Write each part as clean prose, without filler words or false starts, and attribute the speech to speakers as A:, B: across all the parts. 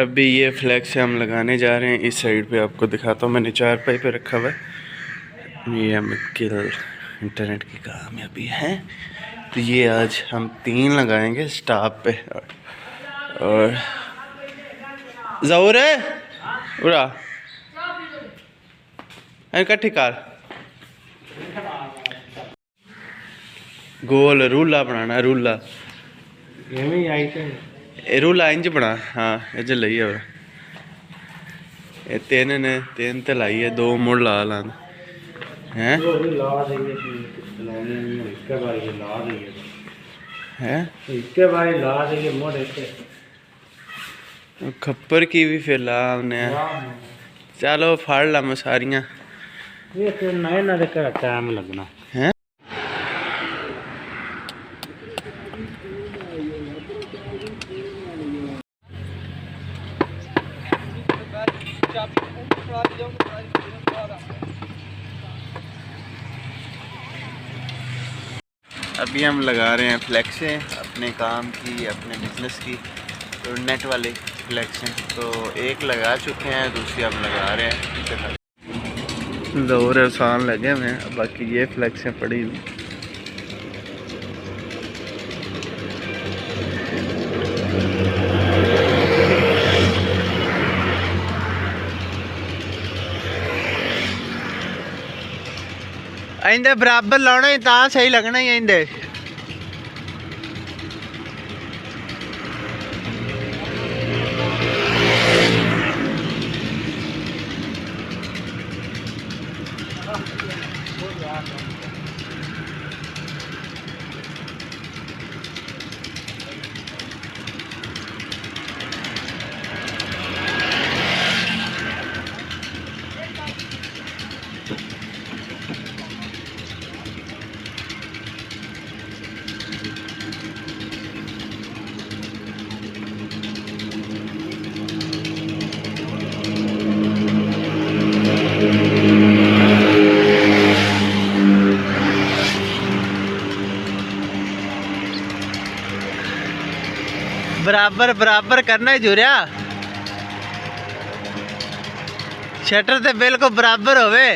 A: अभी ये फ्लैक्स हम लगाने जा रहे हैं। इस साइड पे आपको दिखाता हूँ, मैंने चारपाई पे रखा हुआ है। ये मुश्किल इंटरनेट की कामयाबी है। तो ये आज हम 3 लगाएंगे स्टाफ पे। और ज़रूर है उड़ा इकट्ठी कार गोल रूला बनाना, रूला रूला इंज बना। हाँ इज ली है तीन ने, तीन तो लाई है, 2 मुड़ ला ला हैं खप्पर की भी फिर ला हमने। चलो फाड़ ला मैं सारियां टाइम लगना है। अभी हम लगा रहे हैं फ्लैक्सें अपने काम की, अपने बिजनेस की, तो नेट वाले फ्लैक्सें। तो एक लगा चुके हैं, दूसरी हम लगा रहे हैं। दौर आसान लगे हुए हैं, बाकी ये फ्लैक्सें पड़ी हुई। इंदे बराबर लाना ही ता सही लगना ही इंदे। बराबर बराबर करना है जुरिया, शटर ते बिल्कुल बराबर होवे।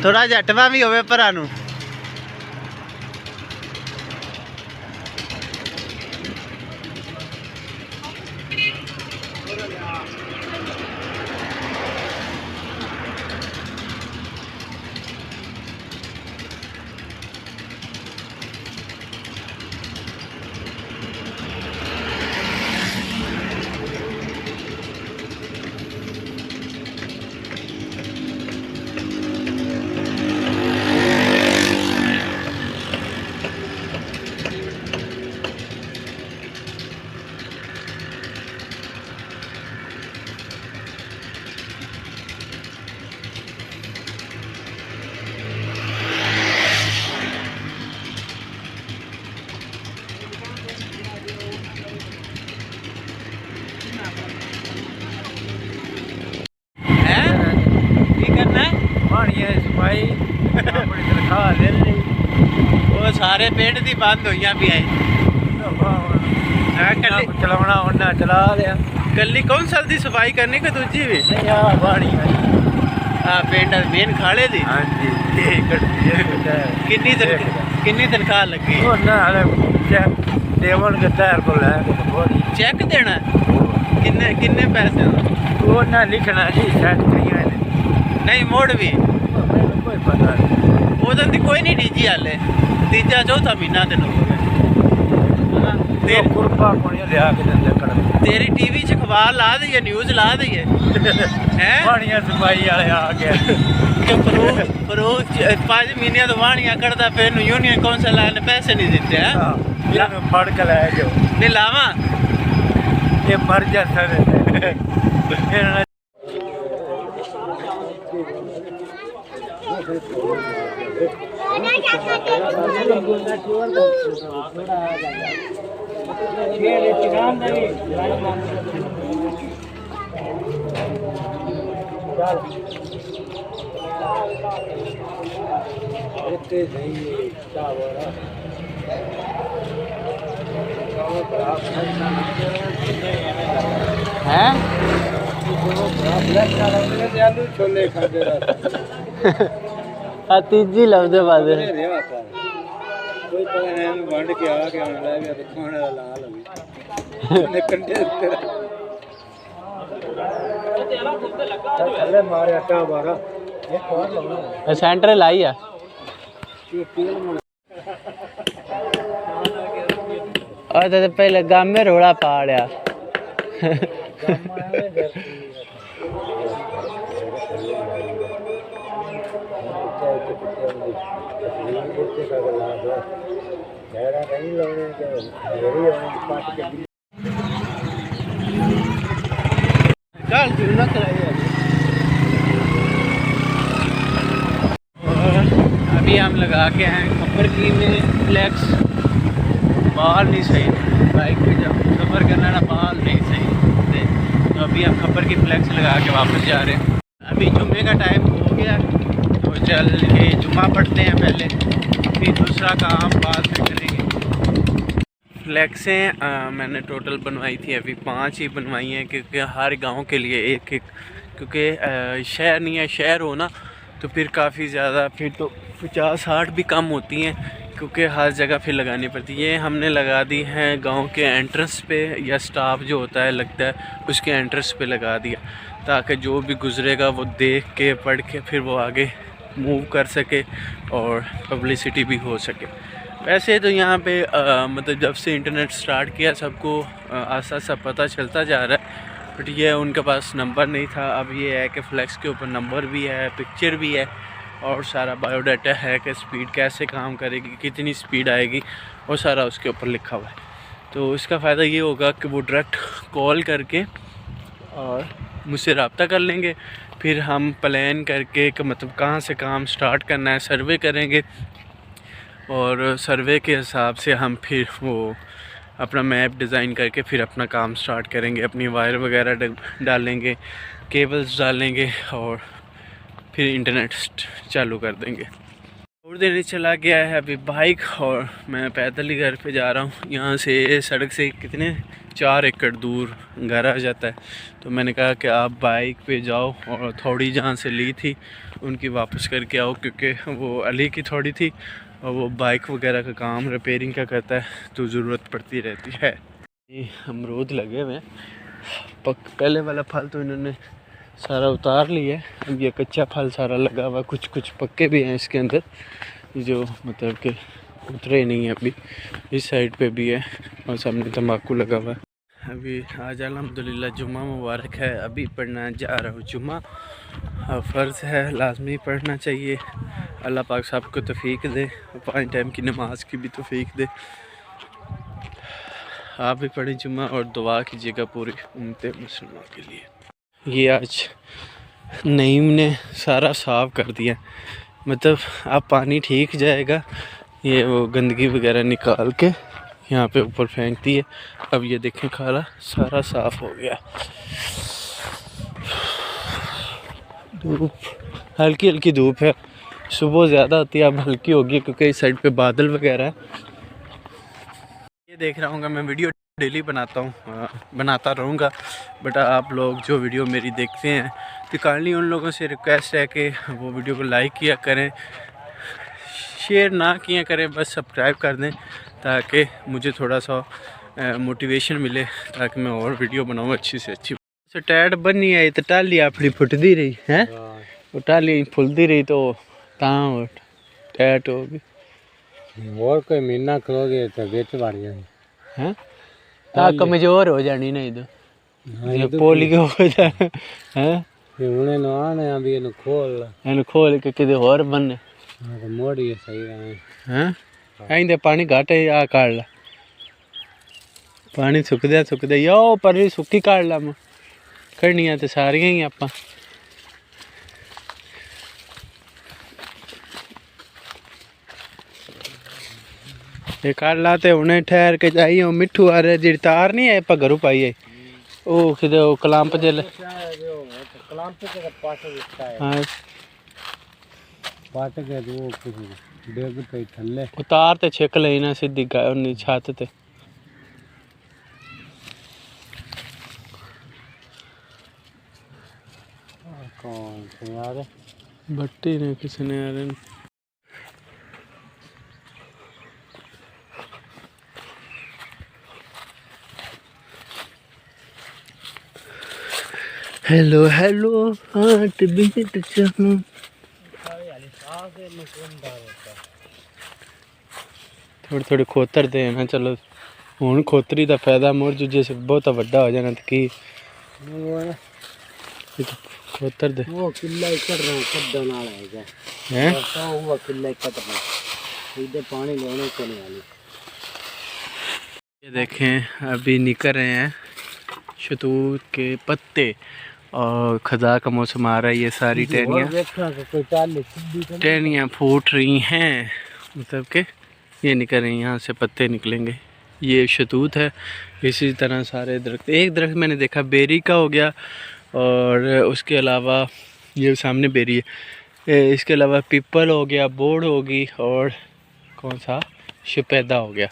A: थोड़ा जटवा भी होवे भरा नू। वो सारे पेट दी बंद हुई भी आई चलावना उन्ना चला लिया। कली कौन सल दी सफाई करनी कि दूजी भी हाँ पेंट मेन खाले दी। हाँ जी किन्नी तनख्वाह लगी? चेक देना किन्ने किन्ने पैसे वो ना लिखना जी नहीं मोड़ भी कोई पता नहीं कोई नहीं डीजी हाले तीजा चौथा महीना तेन तेरी टीवी च अखबार ला दी है, न्यूज़ ला दी है सफाई वाले आ गया 5 महीने तो वाणियां करता फिर यूनियन कौंसल ने पैसे नहीं देते हैं फड़ के लै जाओ नहीं लावा ये मर जाता
B: हैं
C: छोले खाते
B: तीजी लफ्ज बाद
C: कोई पता नहीं वंड के आ के आने लगा तो खाने का लाल अभी कंडे चले मारे आटा बारा एक और लगाओ
B: सेंटर लाई है और तो पहले गांव में रोड़ा पाड़या अभी हम लगा के हैं खबर की में फ्लैक्स बाल नहीं सही बाइक पे जब सफ़र करना ना बाल नहीं सही थे तो अभी हम खबर की फ्लैक्स लगा के वापस जा रहे हैं। अभी जुम्मे का टाइम हो गया तो चल के जुम्मा पढ़ते हैं पहले फिर दूसरा काम बाद में करेंगे। फ्लैक्सें मैंने टोटल बनवाई थी अभी 5 ही बनवाई हैं क्योंकि हर गांव के लिए एक क्योंकि शहर नहीं है, शहर हो ना तो फिर काफ़ी ज़्यादा फिर तो 50-60 भी कम होती हैं क्योंकि हर जगह फिर लगानी पड़ती है। ये हमने लगा दी हैं गांव के एंट्रेंस पे या स्टाफ जो होता है लगता है उसके एंट्रेंस पे लगा दिया ताकि जो भी गुज़रेगा वो देख के पढ़ के फिर वो आगे मूव कर सके और पब्लिसिटी भी हो सके। वैसे तो यहाँ पे मतलब जब से इंटरनेट स्टार्ट किया सबको आस्ता आस्ता पता चलता जा रहा है बट ये उनके पास नंबर नहीं था। अब ये है कि फ्लैक्स के ऊपर नंबर भी है, पिक्चर भी है और सारा बायोडाटा है कि स्पीड कैसे काम करेगी, कितनी स्पीड आएगी वो सारा उसके ऊपर लिखा हुआ है। तो इसका फ़ायदा ये होगा कि वो डायरेक्ट कॉल करके और मुझसे रब्ता कर लेंगे, फिर हम प्लान करके कि मतलब कहाँ से काम स्टार्ट करना है सर्वे करेंगे और सर्वे के हिसाब से हम फिर वो अपना मैप डिज़ाइन करके फिर अपना काम स्टार्ट करेंगे। अपनी वायर वगैरह डालेंगे, केबल्स डालेंगे और फिर इंटरनेट चालू कर देंगे। थोड़ी देर चला गया है अभी बाइक और मैं पैदल ही घर पे जा रहा हूँ। यहाँ से सड़क से कितने 4 एकड़ दूर घर आ जाता है तो मैंने कहा कि आप बाइक पे जाओ और थोड़ी जहाँ से ली थी उनकी वापस करके आओ क्योंकि वो अली की थोड़ी थी और वो बाइक वगैरह का काम रिपेयरिंग का करता है तो ज़रूरत पड़ती रहती है। ये अमरूद लगे हुए हैं, पहले वाला फल तो इन्होंने सारा उतार लिया है, अब ये कच्चा फल सारा लगा हुआ, कुछ कुछ पक्के भी हैं इसके अंदर जो मतलब कि उतरे नहीं है अभी। इस साइड पे भी है और सामने तंबाकू लगा हुआ है। अभी आज अल्हम्दुलिल्लाह जुम्मा मुबारक है, अभी पढ़ना जा रहा हूँ जुम्मा। फ़र्ज़ है, लाजमी पढ़ना चाहिए। अल्लाह पाक सबको तौफीक दे, 5 टाइम की नमाज की भी तौफीक दे। आप भी पढ़ें जुम्मा और दुआ कीजिएगा पूरी उम्मत मुसलमान के लिए। ये आज नईम ने सारा साफ़ कर दिया, मतलब अब पानी ठीक जाएगा। ये वो गंदगी वगैरह निकाल के यहाँ पे ऊपर फेंक दी है। अब ये देखें खाला सारा साफ़ हो गया। धूप हल्की हल्की धूप है, सुबह ज़्यादा होती है अब हल्की होगी क्योंकि इस साइड पे बादल वगैरह है। ये देख रहा हूँ मैं वीडियो डेली बनाता रहूँगा बट आप लोग जो वीडियो मेरी देखते हैं तो काइंडली उन लोगों से रिक्वेस्ट है कि वो वीडियो को लाइक किया करें, शेयर ना किया करें, बस सब्सक्राइब कर दें ताकि मुझे थोड़ा सा मोटिवेशन मिले ताकि मैं और वीडियो बनाऊँ अच्छी से अच्छी। तो टैट बनी आई तो टाली अपनी फुटती रही है, वो टाली फुलती रही तो तां टैट होगी।
C: और कोई महीना करोगे तो बेच बाढ़ जाएंगे
B: हैं ता कमजोर हो जानी नहीं तो ये पोलियो हो जाए हैं
C: उन्हें न आने अभी इन
B: खोल के किते और बन
C: तो मोड़ी सही रहे
B: हैं आइंदे पानी घाट है आ काट ला पानी सुकदे यो पर सुक्की काट ला मैं करनियां ते सारियां ही आपां ये काट लाते उन्हें ठहर के जाइए मिठू आ रहे जी तार नहीं है पर घरों पाई है ओ किदे ओ कलांप जे
C: कलांप के पास दिखता है
B: हां
C: पाट के वो डेग पे थल्ले
B: उतार ते छेक लेना सीधी छत ते
C: कौन से यार
A: भट्टी ने किसी ने यार। हेलो हेलो हार्ट बीट चलो। थोड़ी थोड़ी खोतर दे ना चलो हुण खोतरी दा फायदा मुड़ जुजे से बहुत बड़ा हो जाना तो की खोतर दे
C: वो किला ही कट रहा कड्डन वाला है
A: हैं
C: तो वो किला ही कट रहा इधर पानी लेने को नहीं वाली।
A: ये देखें अभी निकल रहे हैं शतूत के पत्ते और खजा का मौसम आ रहा है। ये सारी टहनियाँ फूट रही हैं मतलब के ये निकल रही हैं यहाँ से पत्ते निकलेंगे। ये शतूत है। इसी तरह सारे दरख्त एक दरख्त मैंने देखा बेरी का हो गया और उसके अलावा ये सामने बेरी है। इसके अलावा पीपल हो गया बोड़ होगी और कौन सा शपैदा हो गया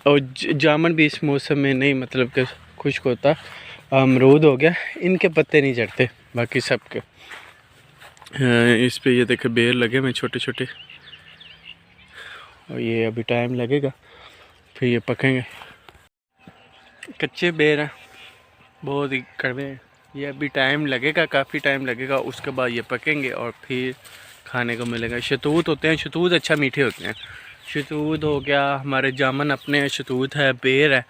A: और जामुन भी इस मौसम में नहीं मतलब कि खुश्क होता। अमरूद हो गया इनके पत्ते नहीं चढ़ते बाकी सब के। इस पे ये देखे बेर लगे हुए छोटे छोटे और ये अभी टाइम लगेगा फिर ये पकेंगे। कच्चे बेर हैं बहुत ही कड़वे हैं। ये अभी टाइम लगेगा काफ़ी टाइम लगेगा उसके बाद ये पकेंगे और फिर खाने को मिलेगा। शतूत होते हैं शतूत अच्छा मीठे होते हैं। शतूत हो गया हमारे जामुन अपने शतूत है बेर है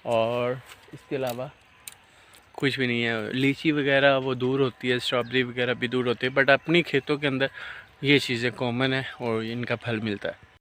A: और इसके अलावा कुछ भी नहीं है। लीची वगैरह वो दूर होती है स्ट्रॉबेरी वगैरह भी दूर होती है बट अपनी खेतों के अंदर ये चीज़ें कॉमन है और इनका फल मिलता है।